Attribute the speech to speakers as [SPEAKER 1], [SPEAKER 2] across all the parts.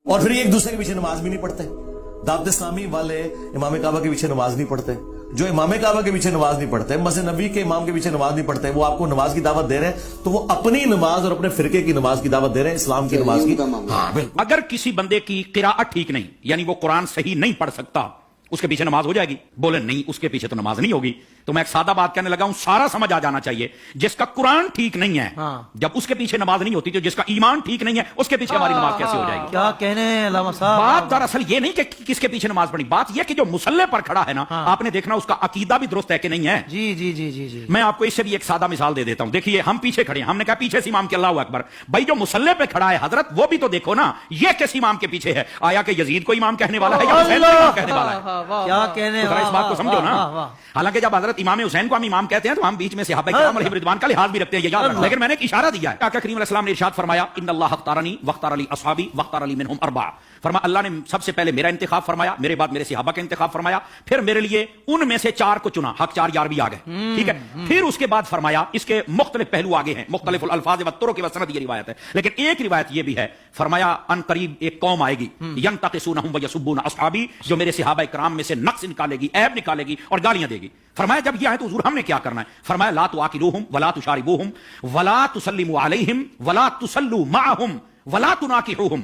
[SPEAKER 1] اور پھر ایک دوسرے کے پیچھے نماز بھی نہیں پڑھتے. دعوت اسلامی والے امام کعبہ کے پیچھے نماز نہیں پڑھتے. جو امام کعبہ کے پیچھے نماز نہیں پڑھتے, مسجد نبوی کے امام کے پیچھے نماز نہیں پڑھتے, وہ آپ کو نماز کی دعوت دے رہے ہیں تو وہ اپنی نماز اور اپنے فرقے کی نماز کی دعوت دے رہے ہیں, اسلام کی نماز کی. ہاں بالکل.
[SPEAKER 2] اگر کسی بندے کی قراءت ٹھیک نہیں, یعنی وہ قرآن صحیح نہیں پڑھ سکتا, اس کے پیچھے نماز ہو جائے گی؟ بولے نہیں, اس کے پیچھے تو نماز نہیں ہوگی. تو میں ایک سادہ بات کہنے لگا ہوں, سارا سمجھ آ جانا چاہیے. جس کا قرآن ٹھیک نہیں ہے, جب اس کے پیچھے نماز نہیں ہوتی, تو جس کا ایمان ٹھیک نہیں ہے اس کے پیچھے ہماری نماز کیسے ہو جائے گی؟
[SPEAKER 3] کیا کہنے ہیں علامہ صاحب.
[SPEAKER 2] بات دراصل یہ نہیں کہ کس کے پیچھے نماز پڑھنی, بات یہ کہ جو مصلی پر کھڑا ہے نا, آپ نے دیکھنا اس کا عقیدہ بھی درست ہے کہ نہیں ہے.
[SPEAKER 3] جی جی جی جی جی.
[SPEAKER 2] میں آپ کو اس سے بھی ایک سادہ مثال دے دیتا ہوں. دیکھیے ہم پیچھے کھڑے ہیں, ہم نے کہا پیچھے سے امام کے اللہ اکبر. بھائی جو مصلی پہ کھڑا ہے حضرت, وہ بھی تو دیکھو نا, یہ کس امام کے پیچھے ہے؟ آیا کہ یزید کو امام کہنے والا ہے یا حسین کو امام کہنے والا ہے؟
[SPEAKER 3] کیا کہنے,
[SPEAKER 2] اس بات کو سمجھو نا. حالانکہ جب حضرت امام حسین کو ہم امام کہتے ہیں تو ہم بیچ میں صحابہ کرام علیہم رضوان کا لحاظ بھی رکھتے ہیں, یہ یاد رکھنا. لیکن میں نے ایک اشارہ دیا ہے. آقا کریم علیہ السلام نے ارشاد فرمایا, ان اللہ اختارنی واختار علی اصحابی واختار علی منہم اربعہ. فرمایا اللہ نے سب سے پہلے میرا انتخاب فرمایا, میرے بعد میرے صحابہ کا انتخاب فرمایا, پھر میرے لیے ان میں سے 4 کو چنا. حق 4 یار بھی آ گئے, ٹھیک ہے. پھر اس کے بعد فرمایا, اس کے مختلف پہلو آگے ہیں, مختلف الفاظ و طرق و سند, یہ روایت ہے. لیکن ایک روایت یہ بھی ہے, فرمایا ان قریب ایک قوم آئے گی, ینتقصونہم ویسبون اصحابی, جو میرے صحابہ کرام میں سے نقص نکالے گی, عیب نکالے گی اور گالیاں دے گی. فرمایا جب یہ آئے تو حضور ہم نے کیا کرنا ہے؟ فرمایا لا تواکلوہم ولا تشاربوہم ولا تسلموا علیہم ولا تصلوا معہم ولا تناکحوہم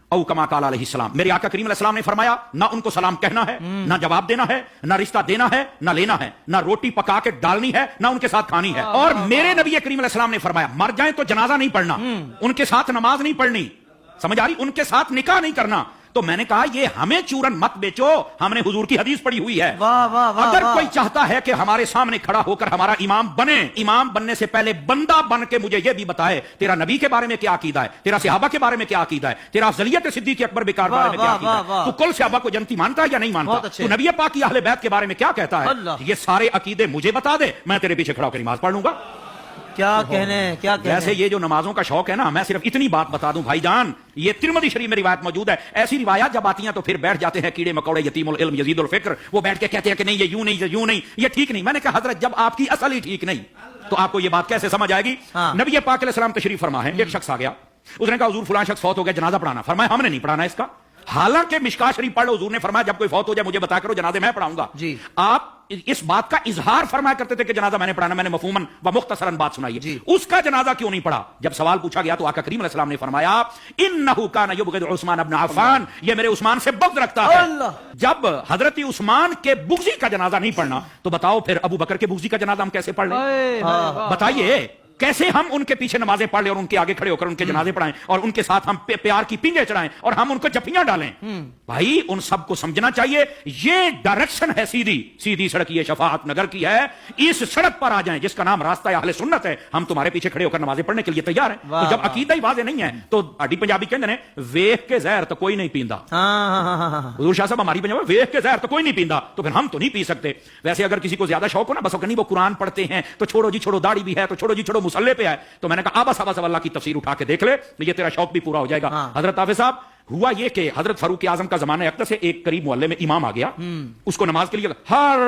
[SPEAKER 2] او کما قال علیہ السلام. میرے آقا کریم علیہ السلام نے فرمایا, نہ ان کو سلام کہنا ہے, نہ جواب دینا ہے, نہ رشتہ دینا ہے, نہ لینا ہے, نہ روٹی پکا کے ڈالنی ہے, نہ ان کے ساتھ کھانی ہے. اور میرے نبی کریم علیہ السلام نے فرمایا, مر جائیں تو جنازہ نہیں پڑھنا, ان کے ساتھ نماز نہیں پڑھنی, سمجھ آ رہی, ان کے ساتھ نکاح نہیں کرنا. تو میں نے کہا یہ ہمیں چورن مت بیچو, ہم نے حضور کی حدیث پڑھی ہوئی ہے. اگر کوئی چاہتا ہے کہ ہمارے سامنے کھڑا ہو کر ہمارا امام بنے, امام بننے سے پہلے بندہ بن کے مجھے یہ بھی بتائے تیرا نبی کے بارے میں کیا عقیدہ ہے, تیرا صحابہ کے بارے میں کیا عقیدہ ہے, تیرا افضلیت صدیق اکبر بکار بارے میں کیا عقیدہ ہے, تو کل صحابہ کو جنتی مانتا ہے یا نہیں مانتا, تو نبی پاک کی اہل بیت کے بارے میں کیا کہتا ہے, یہ سارے عقیدے مجھے بتا دے, میں تیرے پیچھے کھڑا ہو کر نماز پڑھ لوں گا.
[SPEAKER 3] کیا کہنے, کیا کہنے.
[SPEAKER 2] ویسے یہ جو نمازوں کا شوق ہے نا, میں صرف اتنی بات بتا دوں بھائی جان, یہ ترمذی شریف میں روایت موجود ہے. ایسی روایات جب آتی ہیں تو پھر بیٹھ جاتے ہیں کیڑے مکوڑے, یتیم العلم یزید الفکر, وہ بیٹھ کے کہتے ہیں کہ نہیں یہ یوں نہیں, یہ یوں نہیں, یہ ٹھیک نہیں. میں نے کہا حضرت جب آپ کی اصل ہی ٹھیک نہیں تو آپ کو یہ بات کیسے سمجھ آئے گی؟ نبی پاک علیہ السلام تشریف فرما ہے, ایک شخص آ گیا, اس نے کہا حضور فلاں شخص فوت ہو گیا, جنازہ پڑھانا. فرمایا ہم نے نہیں پڑھانا اس کا, حالانکہ مشکاۃ شریف پڑھ لو, حضور نے فرمایا جب کوئی فوت ہو جائے مجھے بتا کرو, جنازے میں پڑھاؤں گا.
[SPEAKER 3] جی. آپ
[SPEAKER 2] اس بات کا اظہار فرمایا کرتے تھے کہ جنازہ میں نے پڑھانا, میں نے مفہوماً و مختصراً بات سنائی ہے.
[SPEAKER 3] جی.
[SPEAKER 2] اس کا جنازہ کیوں نہیں پڑھا؟ جب سوال پوچھا گیا تو آقا کریم علیہ السلام نے فرمایا انہ کان یبغض عثمان ابن عفان, یہ میرے عثمان سے بغض رکھتا ہے. جب حضرت عثمان کے بغضی کا جنازہ نہیں پڑھنا تو بتاؤ پھر ابو بکر کے بغضی کا جنازہ ہم کیسے پڑھ لیں؟ بتائیے کیسے ہم ان کے پیچھے نمازیں پڑھ لیں اور ان کے آگے کھڑے ہو کر ان کے جنازے پڑھائیں اور ان کے ساتھ ہم پیار کی پنجے چڑھائیں اور ہم ان کو جفیاں ڈالیں؟ بھائی ان سب کو سمجھنا چاہیے, یہ ڈائریکشن ہے سیدھی سڑک, یہ شفاعت نگر کی ہے. اس سڑک پر آ جائیں جس کا نام راستہ اہل سنت ہے, ہم تمہارے پیچھے کھڑے ہو کر نمازیں پڑھنے کے لیے تیار ہیں. تو جب عقیدہ ہی واضح نہیں ہے تو اڈی پنجابی کہتے ہیں ویکھ کے زہر تو کوئی نہیں پیندا. حضور شاہ صاحب ہماری پنجابی ویکھ کے زہر تو کوئی نہیں پیندا, تو پھر ہم تو نہیں پی سکتے. ویسے اگر کسی کو زیادہ شوق ہو نا, بس نہیں وہ قرآن پڑھتے ہیں تو چھوڑو جی چھوڑو, داڑھی بھی ہے تو چھوڑو جی چھوڑو, مصلی پہ ہے, تو میں نے کہا آبا صاحب اللہ کی تفسیر اٹھا کے دیکھ لے, یہ تیرا شوق بھی پورا ہو جائے گا. حضرت حافظ صاحب ہوا یہ کہ حضرت فاروق اعظم کا زمانہ اقدس سے ایک قریب محلے میں امام آ گیا, اس کو نماز کے لیے ہر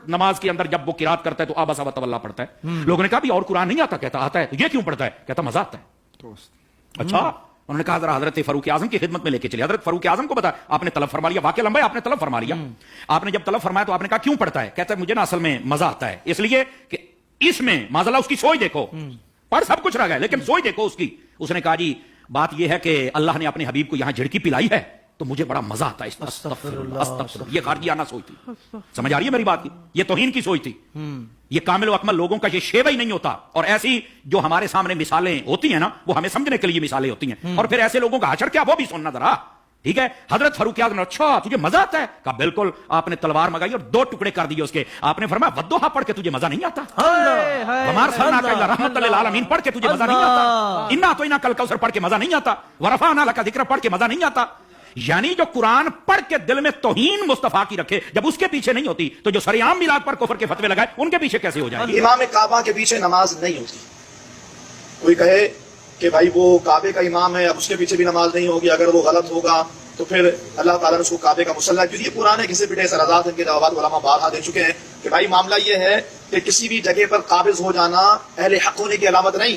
[SPEAKER 2] نماز کے اندر جب وہ قرات کرتا ہے تو آبا صاحب اللہ پڑھتا ہے. لوگوں نے کہا بھی اور قرآن نہیں آتا؟ کہتا آتا ہے. تو یہ کیوں پڑھتا ہے؟ کہتا مزہ آتا ہے. اچھا, انہوں نے کہا ذرا حضرت فاروق اعظم کی خدمت میں لے کے چلے. حضرت فاروق اعظم کو بتا آپ نے طلب فرما لیا, واقعہ لمبا ہے, آپ نے طلب فرما لیا. آپ نے جب طلب فرمایا تو آپ نے کہا کیوں پڑھتا ہے؟ کہتا ہے مجھے نا اصل میں مزہ آتا ہے, اس لیے کہ اس میں معاذ اللہ اس کی سوچ دیکھو, پڑھ سب کچھ رہ گیا لیکن سوچ دیکھو اس کی. اس نے کہا جی بات یہ ہے کہ اللہ نے اپنے حبیب کو یہاں جھڑکی پلائی ہے تو مجھے بڑا مزہ آتا ہے. استغفر اللہ, یہ خارجیانہ سوچ تھی. سمجھ آ رہی ہے میری بات کی؟ یہ توہین کی سوچ تھی. یہ کامل و اکمل لوگوں کا یہ شیوہ ہی نہیں ہوتا. اور ایسی جو ہمارے سامنے مثالیں ہوتی ہیں نا, وہ ہمیں سمجھنے کے لیے مثالیں ہوتی ہیں, اور پھر ایسے لوگوں کا حشر کیا وہ بھی سننا ذرا. ٹھیک ہے, حضرت فاروق اعظم نے اچھا تجھے مزہ آتا ہے؟ کہا بالکل. آپ نے تلوار منگائی اور 2 ٹکڑے کر دیے اس کے. آپ نے فرمایا ودوحا پڑھ کے تجھے مزہ نہیں آتا؟ وما ارسلناک الا رحمۃ للعالمین پڑھ کے تجھے مزہ نہیں آتا؟ انا اعطیناک الکوثر پڑھ کے مزہ نہیں آتا؟ ورفعنا لک ذکرک پڑھ کے مزہ نہیں آتا؟ یعنی جو قرآن پڑھ کے دل میں توہین مصطفیٰ کی رکھے, جب اس کے پیچھے نہیں ہوتی تو جو سریعام میلاد پر کفر کے فتوے لگائے ان کے پیچھے کیسے ہو جائے؟
[SPEAKER 4] امام کعبہ کے پیچھے نماز نہیں ہوتی. کوئی کہے کہ بھائی وہ کعبے کا امام ہے, اب اس کے پیچھے بھی نماز نہیں ہوگی, اگر وہ غلط ہوگا تو پھر اللہ تعالیٰ نے اس کو کعبے کا مصلی, کیونکہ یہ قرآن ہے کسی پٹے سرازات, ان کے جوابات علماء بارہا دے چکے ہیں کہ بھائی معاملہ یہ ہے کہ کسی بھی جگہ پر قابض ہو جانا اہل حق ہونے کی علامت نہیں,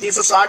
[SPEAKER 4] 360